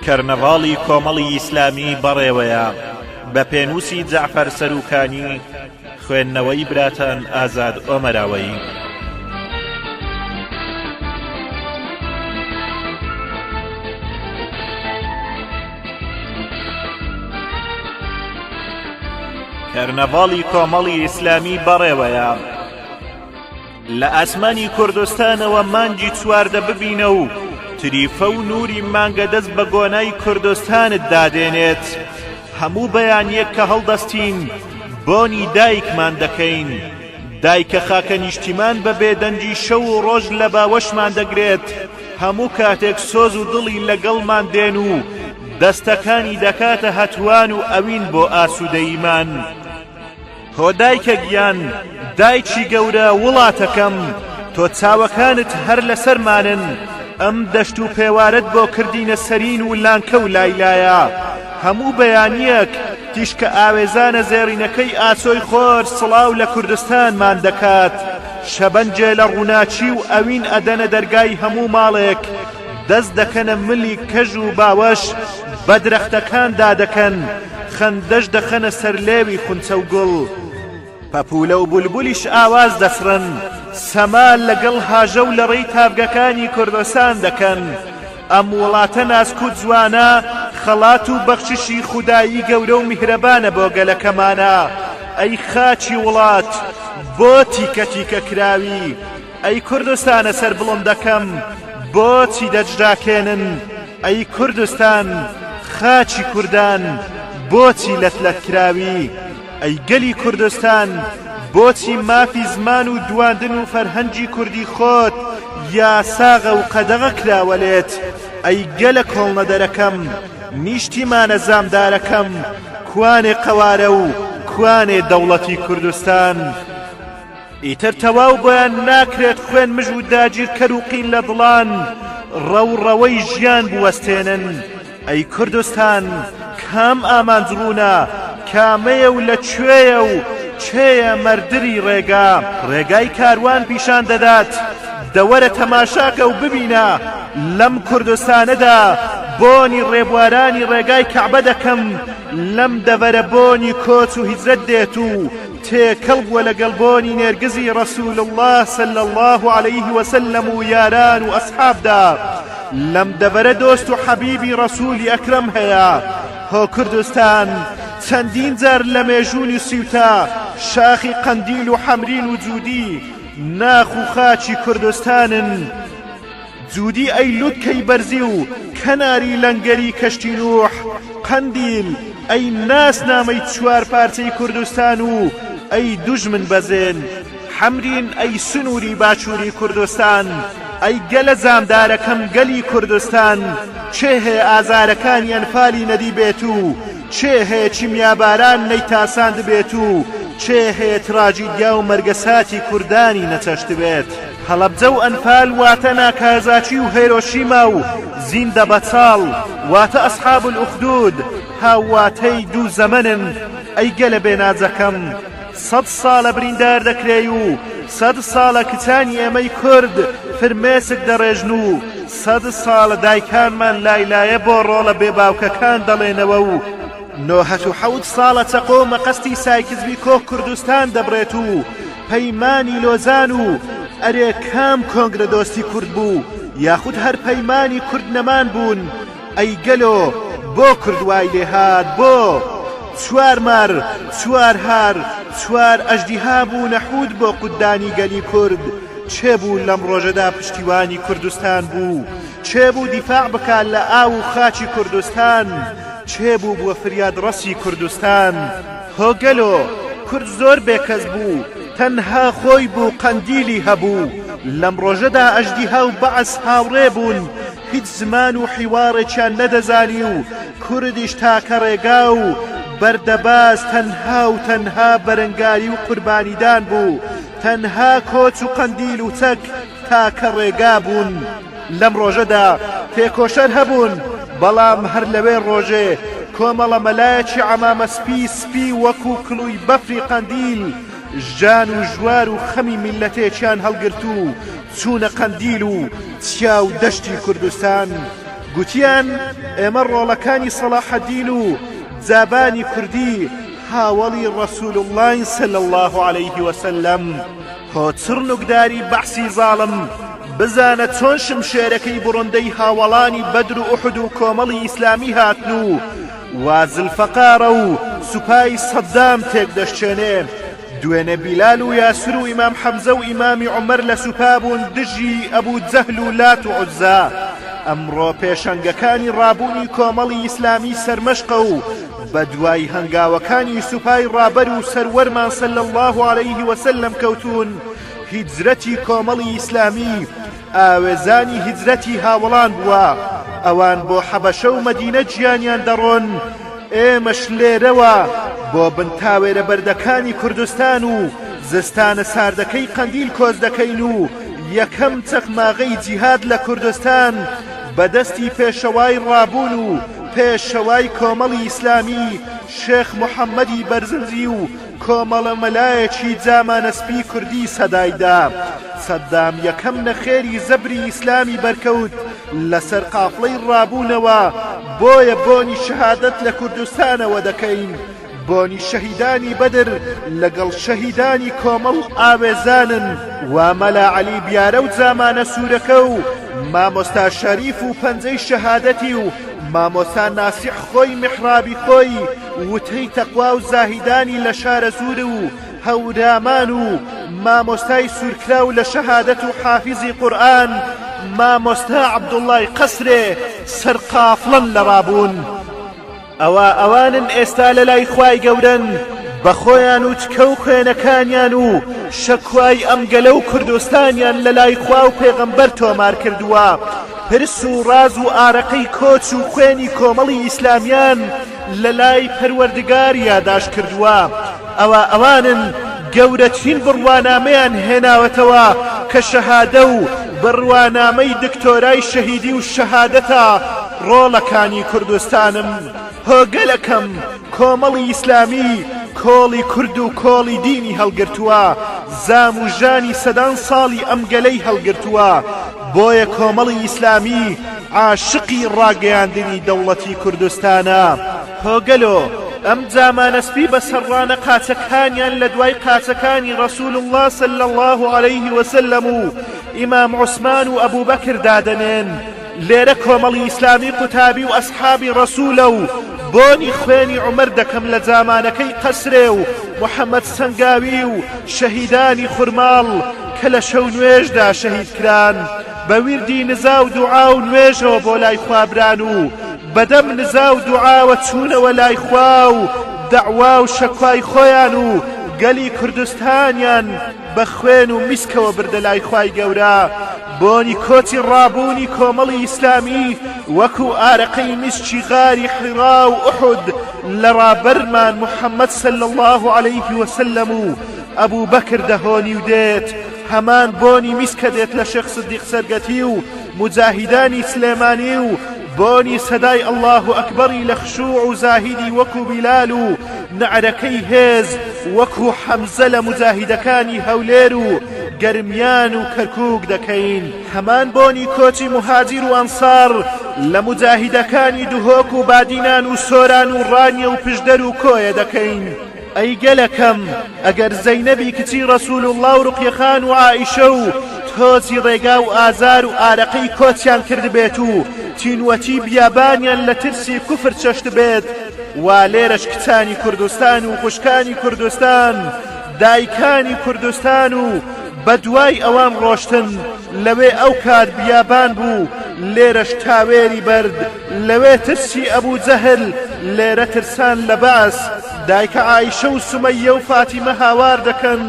کەرنەڤاڵی کۆمەڵی ئیسلامی بەڕێوەیە بە پێنووسی جەعفەر سەرۆکانی خوێندنەوەی براتان ئازاد ئۆمەراوەیی. کەرنەڤاڵی کۆمەڵی ئیسلامی بەڕێوەیە لە ئاسمانی کوردستانەوە مانگی چواردە ببینە و تریفە و نووری مانگە دەست بە گۆنای کوردستانت دادێنێت. هەموو بەیانیەک کە هەڵدەستین بۆنی دایکمان دەکەین. دایکە خاکە نیشتیمان بە بێدەنجی شەو و ڕۆژ لە باوەشمان دەگرێت. هەموو کاتێک سۆز و دڵی لەگەڵمان دێن و دەستەکانی دەکاتە هەتوان و ئەوین بۆ ئاسوودەییمان. تۆ دایکە گیان، دایکی گەورە وڵاتەکەم، تۆ چاوەکانت هەر لەسەرمانن. ئەم دەشت و پێوارت بۆ کردینە سەرین و لانکە و لایلایە. هەموو بەیانیەک تیشکە ئاوێزانە زێڕینەکەی ئاسۆی خۆر سڵاو لە کوردستانمان دەکات. شەبەنجێ لە ڕووناچی و ئەوین ئەدەنە دەرگای هەموو ماڵێک. دەست دەکەنە ملی کەژ و باوەش بە درەختەکان دادەکەن. خەندەش دەخەنە سەر لێوی خونچە و گوڵ. پەپولە و بولبولیش ئاواز دەسڕن. سەمال لەگەڵ هاژە و لە ڕێی تابگەکانی کوردستان دەکەن. ئەم وڵاتە ناسکوت جوانە خەڵات و بەخششی خودایی گەورە و میهرەبانە بۆ گەلەکەمانە. ئەی خاچی وڵات بۆ تیکە تیکە کراوی، ئەی کوردستانە سەر بڵندەکەم بۆچی دەجراکێنن. ئەی کوردستان خاچی کوردان بۆچی لەتلەت کراوی. ئەی گەلی کوردستان بۆچی مافی زمان و دواندن و فەرهەنگی کوردی خۆت یاساغە و قەدەغە کراوەلێت. ئەی گەلە کۆڵنەدەرەکەم نیشتیمانە زامدارەکەم، کوانێ قەوارە و کوانێ دەوڵەتی کوردستان. ئیتر تەواو بۆیان ناکرێت خوێن مژ و داگیر کەر و قین لە دڵان ڕەوڕەوەی ژیان بوەستێنن. ئەی کوردستان کام ئامانجڕوونە، کامەیە و لەکوێیە و چێیە مەردری ڕێگا. ڕێگای کاروان پیشان دەدات، دەوەرە تەماشاکە و ببینە لەم کوردستانەدا بۆنی ڕێبوارانی ڕێگای کەعبە دەکەم. لەم دەڤەرە بۆنی کۆچ و هیجرەت دێت و تێکەڵ بووە لەگەڵ بۆنی نێرگزی ڕەسوول الله صلی الله عليه وسلم و یاران و ئەسحابدا. لەم دەڤەرە دۆست و حەبیبی ڕەسوولی ئەکرەم هەیە. هۆ کوردستان چەندین جار لە مێژوونی سیوتا شاخی قەندیل و حەمرین و جوودی ناخ و خاچی کوردستانن. جوودی ئەی لوتکەی بەرزی و کەناری لەنگەری کەشتی نوح. قەندیل ئەی ناسنامەی چوار پارچەی کوردستان و ئەی دوژمن بەزێن. حەمرین ئەی سنووری باچووری کوردستان. ئەی گەلە زامدارەکەم گەلی کوردستان. چێ هەیە ئازارەکانی ئەنفالی نەدی بێت و چێ هەیە چیمیاباران نەیتاساند بێت و چێ هەیە تراجیدیا و مەرگەساتی کوردانی نەچەشت بێت. هەڵەبجە و ئەنفال واتە ناکازاچی و هیرۆشیما و زیندە بەچاڵ واتە ئەسحاب الأخدود هاواتەی دوو زەمەنن. ئەی گەلە بێنازەکەم 100 ساڵە بریندار دەکرێ و 100 ساڵە کچانی ئێمەی کورد فرمێسک دەڕێژن و 100 ساڵە دایکانمان لایلایە بۆ ڕۆڵە بێباوکەکان دەڵێنەوە و 97 ساڵە چەقۆ مەقەستی سایکزبی کۆک کوردستان دەبڕێت و پەیمانی لۆزان و ئەرێ کام کۆنگرە دۆستی کورد بوو یاخود هەر پەیمانی کورد نەمان بوون. ئەی گەلۆ بۆ کوردوای لێهات بۆ چوار مار چوار هار چوار ئەژدیها بوو نەحود بۆ قودانی گەلی کورد. چێ بوو لەم ڕۆژەدا پشتیوانی کوردستان بوو؟ چێ بوو دیفاع بکات لە ئاو و خاچی کوردستان؟ چێ بوو بووە فریاد ڕەسی کوردستان؟ هۆ گەلۆ کورد زۆر بێکەس بوو، تەنها خۆی بوو قەندیلی هەبوو. لەم ڕۆژەدا ئەژدیها و بەعەس هاوڕێ بوون، هیچ زمان و حیوارێکیان نەدەزانی و کوردیش تاکە ڕێگا و بەردەباز تەنها و تەنها بەرەنگاری و قوربانیدان بوو. تەنها کۆچ و قەندیل و چەک تاکە ڕێگا بوون. لەم ڕۆژەدا تێکۆشەر هەبوون، بەڵام هەر لەوێ ڕۆژێ کۆمەڵە مەلایەکی عەمامە سپی وەکو کڵووی بەفری قەندیل ژان و ژوار و خەمی میلەتێکیان هەڵگرت و چوونە قەندیل و چیا و دەشتی کوردستان. گوتیان ئێمە ڕۆڵەکانی سەلاح الدین و جابانی کوردی هاوڵی ڕەسوول الله صلی الله عليه وسلم هۆچڕ نوکداری بەحسی زاڵم بزانە چۆن شمشێرەکەی بڕندەی هاوڵانی بەدر و ئوحود و کۆمەڵی ئیسلامی هاتن و وازلفەقارە و سوپای سەدام تێک دەشتێنێ دوێنێ بیلال و یاسر و ئیمام حەمزە و ئیمامی عومەر لە سوپا بوون دژی ئەبوو جەهل و لات و عوزا ئەمڕۆ پێشەنگەکانی ڕابوونی کۆمەڵی ئیسلامی سەرمەشقە و بە دوای هەنگاوەکانی سوپای ڕابەر و سەروەرمان صلی الله عليه وسلم کەوتون هیجرەتی کۆمەڵی ئیسلامی ئاوێزانی هیجرەتی هاوڵان بووە ئەوان بۆ حەبەشە و مەدینە گیانیان دەڕۆن ئێمەش لێرەوە بۆ بنتاوێرە بەردەکانی کوردستان و زستانە ساردەکەی قەندیل کۆز دەکەین و یەکەم چەخماغەی جیهاد لە کوردستان بەدەستی پێشەوای ڕابوون و پێشەوای کۆمەڵی ئیسلامی شێخ محەممەدی بەرزنجی و کۆمەڵە مەلایەکی جامانەسپی کوردی سەدایدا سەدام یەکەم نەخێری زەبری ئیسلامی بەرکەوت لەسەر قافڵەی ڕابوونەوە بۆیە بۆنی شەهادەت لە کوردستانەوە دەکەین بۆنی شەهیدانی بەدر لەگەڵ شەهیدانی کۆمەڵ ئاوێزانن وا مەلا عەلی بیارە و جامانە سوورەکە و مامۆستا شەریف و پەنجەی شەهادەتی و مامۆستا ناسیح خۆی میحرابی خۆی وتەی تەقوا و زاهیدانی لە شارە زور و هەورامان و مامۆستای سوورکرا و لە شەهادەت و حافیزی قورئان مامۆستا عەبدوڵڵای قەسرێ سەرقافڵەن لە ڕابوون ئەوانن ئێستا لە لای خوای گەورەن بە خۆیان و چکە و خوێنەکانیان و شەکوای ئەم گەلە و کوردستانیان لە لای خوا و پێغەمبەر تۆمار کردووە پرس و ڕاز و ئارەقەی کۆچ و خوێنی کۆمەڵی ئیسلامیان لە لای پەروەردگار یاداش کردووە ئەوانن گەورەترین بڕوانامەیان هێناوەتەوە کە شەهادە و بڕوانامەی دکتۆرای شەهیدی و شەهادەتە ڕۆڵەکانی کوردستانم هۆگەلەکەم کۆمەڵی ئیسلامی کۆڵی کورد و کۆڵی دینی هەڵگرتووە زام و ژانی سەدان ساڵی ئەم گەلەی هەڵگرتووە بۆیە کۆمەڵی ئیسلامی عاشقی ڕاگەیاندنی دەوڵەتی کوردستانە هۆگەلۆ ئەم جامانەسپی بە سەرڕانە قاچەکانیان لە دوای قاچەکانی ڕەسوول الله صلی الله عليه وسلم و ئیمام عوسمان و ئەبوو بەکر دادەنێن لێرە کۆمەڵی ئیسلامی قوتابی و ئەسحابی ڕەسوولە و بۆنی خوێنی عومەر دەکەم لە جامانەکەی قەسرێ و محەممەد سەنگاوی و شەهیدانی خورماڵ کە لە شەو نوێژدا شەهید کران بە ویردی نزا و دوعا و نوێژەوە بۆ لای خوابران و بەدەم نزا و دوعاوە چوونەوە لای خوا و دەعوا و شەکوای خۆیان و گەلی کوردستانیان بە خوێن و میسکەوە بردە لای خوای گەورە بۆنی کۆچی ڕابوونی کۆمەڵی ئیسلامی وەکو ئارەقەی میسکی غاری حیرا و ئوحود لە ڕابەرمان محەممەد صلی الله عليه وسلم و ئەبوو بەکر دەهۆنی و دێت هەمان بۆنی میسکە دێت لە شێخ سدیق سەرگەتی و مجاهیدانی سلێمانی و بۆنی سەدای الله ئەکبەری لە خشوع و زاهیدی وەکو بیلال و نعرەکەی هێز وەکو حەمزە لە مجاهیدەکانی هەولێر و گەرمیان و کەرکووک دەکەین هەمان بۆنی کۆچی مهاجیر و ئەنسار لە مجاهیدەکانی دوهۆک و بادینان و سۆران و ڕانیە و پشدەر و کۆیە دەکەین ئەی گەلەکەم ئەگەر زەینەبی کچی ڕەسوول الله و ڕوقیەخان و عائیشە و تۆزی ڕێگا و ئازار و ئارەقەی کۆچیان کردبێت و تینوەتی بیابانیان لە ترسی کوفر چەشت بێت وا لێرەش کچانی کوردستان و خوشکانی کوردستان دایکانی کوردستان و بەدوای ئەوان ڕۆشتن لەوێ ئەو کات بیابان بوو لێرەش تاوێری بەرد لەوێ ترسی ئەبوو جەهل لێرە ترسان لە باس دایکە عایشە و سومەیە و فاتیمە هاوار دەکەن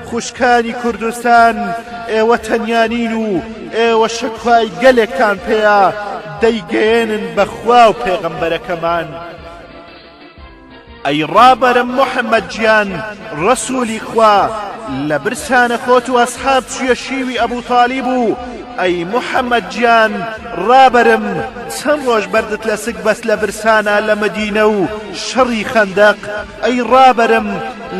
خوشکانی کوردستان ئێوە تەنیانین و ئێوە شەکوای گەلێکتان پێیە دەیگەێنن بەخوا و پێغەمبەرەکەمان ئەی ڕابەرم محەممەد گیان ڕەسوولی خوا لە برسانە خۆت و ئەسحاب چویە شیوی ئەبوو تاڵیب و ئەی محەممەد گیان ڕابەرم چەند ڕۆژ بەردت لە سک بەس لە برسانە لە مەدینە و شەڕی خەندەق ئەی ڕابەرم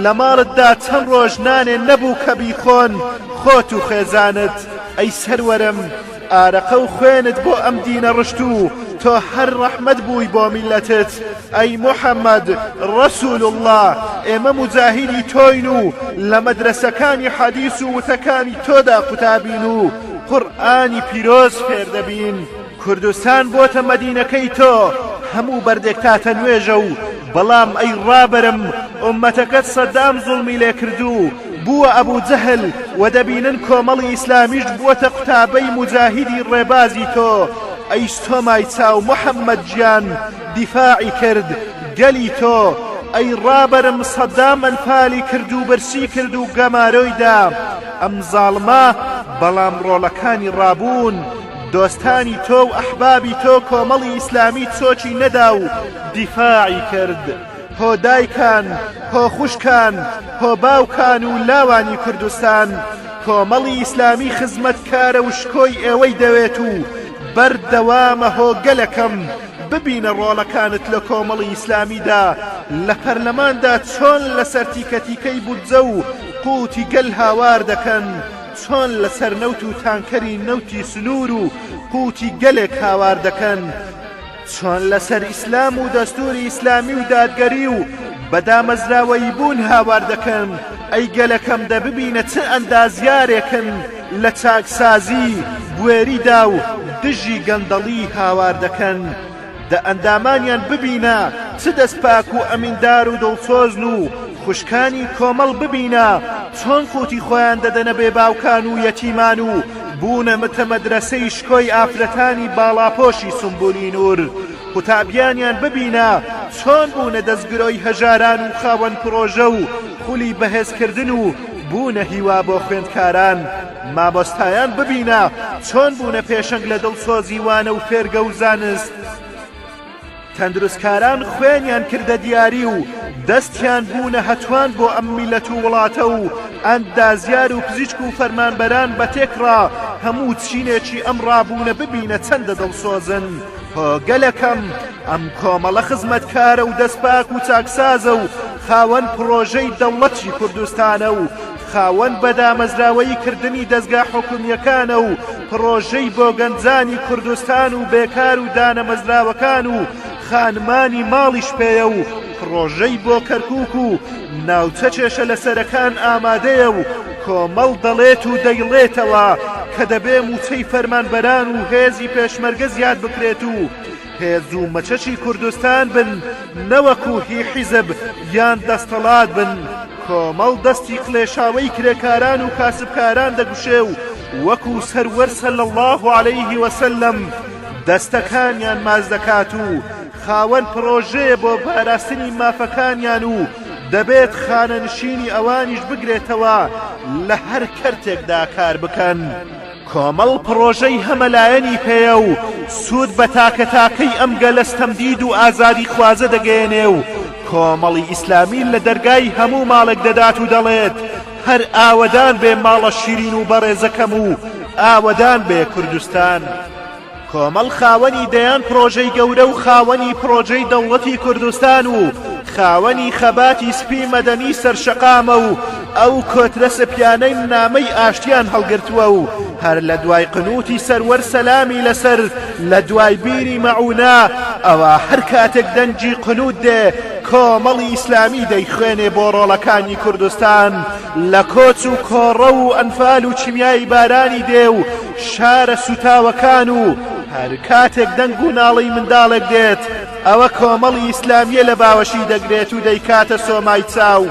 لە ماڵتدا چەند ڕۆژ نانێ نەبوو کە بیخۆن خۆت و خێزانت ئەی سەروەرم ئارەقە و خوێنت بۆ ئەم دینە ڕشت و تۆ هەر ڕەحمەت بووی بۆ میلەتت ئەی محەممەد ڕەسوول الله ئێمە مجاهیدی تۆین و لە مەدرسەکانی حەدیث و وتەکانی تۆدا قوتابین و قورئانی پیرۆز فێر دەبین کوردستان بۆتە مەدینەکەی تۆ هەموو بەردێک تاتە نوێژە و بەڵام ئەی ڕابرم ئومەتەکەت سەدام زوڵمی لێ کردو بووە ئەبوو جەهل و دەبینن کۆمەڵی ئیسلامیش بووەتە قوتابەی مجاهیدی ڕێبازی تۆ ئەی تۆمای چاو محەممەد گیان دیفاعی کرد گەلی تۆ ئەی ڕابرم سەدام ئەنفالی کرد و برسی کرد و گەمارۆیدا ئەم زاڵمە بەڵام ڕۆڵەکانی ڕابوون دۆستانی تۆ و ئەحبابی تۆ کۆمەڵی ئیسلامی چۆکی نەدا و دیفاعی کرد هۆ دایکان هۆ خوشکان هۆ باوکان و لاوانی کوردستان کۆمەڵی ئیسلامی خزمەتکارە و شکۆی ئێوەی دەوێت و بەردەوامە هۆ گەلەکەم ببینە ڕۆڵەکانت لە کۆمەڵی ئیسلامیدا لە پەرلەماندا چۆن لەسەر تیکەتیکەی بودجە و قوتی گەل هاوار دەکەن چۆن لەسەر نەوت و تانکەری نەوتی سنوور و قوتی گەلێک هاوار دەکەن چۆن لەسەر ئیسلام و دەستوری ئیسلامی و دادگەری و بەدامەزراوەی بوون هاوار دەکەن ئەی گەلەکەم دەببینە چ ئەندازیارێکن لە چاکسازی بوێریدا و دژی گەندەڵی هاوار دەکەن دە ئەندامانیان ببینە چ دەستپاک و ئەمیندار و دڵسۆزن و خوشکانی کۆمەڵ ببینە چۆن قوتی خۆیان دەدەنە بێ باوکان و یەتیمان و بوونە متە مەدرسەی شکۆی ئافرەتانی باڵاپۆشی سمبولی نور قوتابیانیان ببینە چۆن بوونە دەستگرۆی هەژاران و خاوەن پرۆژە و خولی بەهێزکردن و بوونە هیوا بۆ خوێندکاران مامۆستایان ببینە چۆن بوونە پێشەنگ لە دڵسۆزی وانە و فێرگە و زانست تەندروستکاران خوێنیان کردە دیاری و دەستیان بوونە هەتوان بۆ ئەم میلەت و وڵاتە و ئەندازیار و پزیشک و فەرمانبەران بە تێکڕا هەموو چینێکی ئەم ڕابوونە ببینە چەندە دڵسۆزن هۆگەلەکەم ئەم کۆمەڵە خزمەتکارە و دەستپاک و چاکسازە و خاوەن پرۆژەی دەوڵەتی کوردستانە و خاوەن بەدامەزراوەی کردنی دەستگا حکومیەکانە و پرۆژەی بۆ گەنجانی کوردستان و بێکار و دانەمەزراوەکان و خانمانی ماڵیش پێیە و پرۆژەی بۆ کەرکووک و ناوچە کێشە لەسەرەکان ئامادەیە و کۆمەڵ دەڵێت و دەیڵێتەوە کە دەبێ موچەی فەرمانبەران و هێزی پێشمەرگە زیاد بکرێت و هێز و مەچەکی کوردستان بن نەوەکو هی حیزب یان دەستەڵات بن کۆمەڵ دەستی کڵێشاوەی کرێکاران و کاسبکاران دەگوشێ و وەکو سەروەر صلی الله عليه وسلم دەستەکانیان ماز دەکات و خاوەن پرۆژەیە بۆ پاراستنی مافەکانیان و دەبێت خانەنشینی ئەوانیش بگرێتەوە لە هەر کەرتێکدا کار بکەن کۆمەڵ پرۆژەی هەمەلایەنی پێیە و سوود بە تاکەتاکەی ئەم گەلەستەمدید و ئازادی خوازە دەگەێنێ و کۆمەڵی ئیسلامی لە دەرگای هەموو ماڵێک دەدات و دەڵێت هەر ئاوەدان بێ ماڵە شیرین و بەڕێزەکەم و ئاوەدان بێ کوردستان کۆمەڵ خاوەنی دەیان پرۆژەی گەورە و خاوەنی پرۆژەی دەوڵەتی کوردستان و خاوەنی خەباتی سپی مەدەنی سەرشەقامە و ئەو کۆترە سەپیانەی نامەی ئاشتیان هەڵگرتووە و هەر لە دوای قنوتی سەروەر سەلامی لەسەر لە دوای بیری مەعونا ئەوە هەر کاتێک دەنجی قنوت دێ کۆمەڵی ئیسلامی دەیخوێنێ بۆ ڕۆڵەکانی کوردستان لە کۆچ و کۆڕە و ئەنفال و چیمیایی بارانی دێ و شارە سوتاوەکان و هەر کاتێک دەنگ و ناڵی منداڵێک دێت ئەوە کۆمەڵی ئیسلامیە لە باوەشی دەگرێت و دەیکاتە سۆمای چاو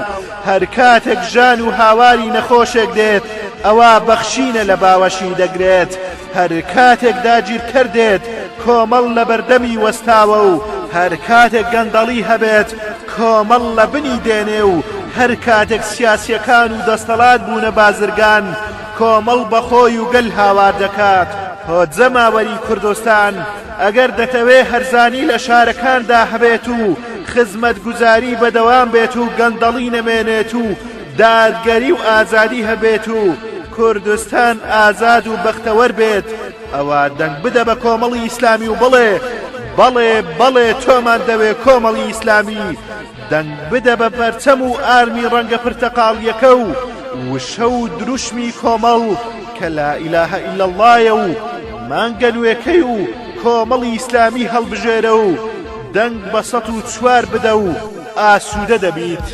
هەر کاتێک ژان و هاواری نەخۆشێک دێت ئەوە بەخشینە لە باوەشی دەگرێت هەر کاتێک داگیرکەر دێت کۆمەڵ لە بەردەمی وەستاوە و هەر کاتێک گەندەڵی هەبێت کۆمەڵ لە بنی دێنێ و هەر کاتێک سیاسیەکان و دەستەڵات بوونە بازرگان کۆمەڵ بەخۆی و گەل هاوار دەکات هۆجە ماوەری کوردستان ئەگەر دەتەوێ هەرزانی لە شارەکاندا هەبێت و خزمەتگوزاری بەدەوام بێت و گەندەڵی نەمێنێت و دادگەری و ئازادی هەبێت و کوردستان ئازاد و بەختەوەر بێت ئەوە دەنگ بدە بە کۆمەڵی ئیسلامی و بڵێ بەڵێ بەڵێ تۆمان دەوێ کۆمەڵی ئیسلامی دەنگ بدە بە پەرچەم و ئارمی ڕەنگە پرتەقاڵیەکە و وشە و دروشمی کۆمەڵ کە لا ئیلاهە ئیلا اللهە و مانگە نوێکەی و کۆمەڵی ئیسلامی هەڵبژێرە و دەنگ بە ١٠٤ بدە و ئاسوودە دەبیت.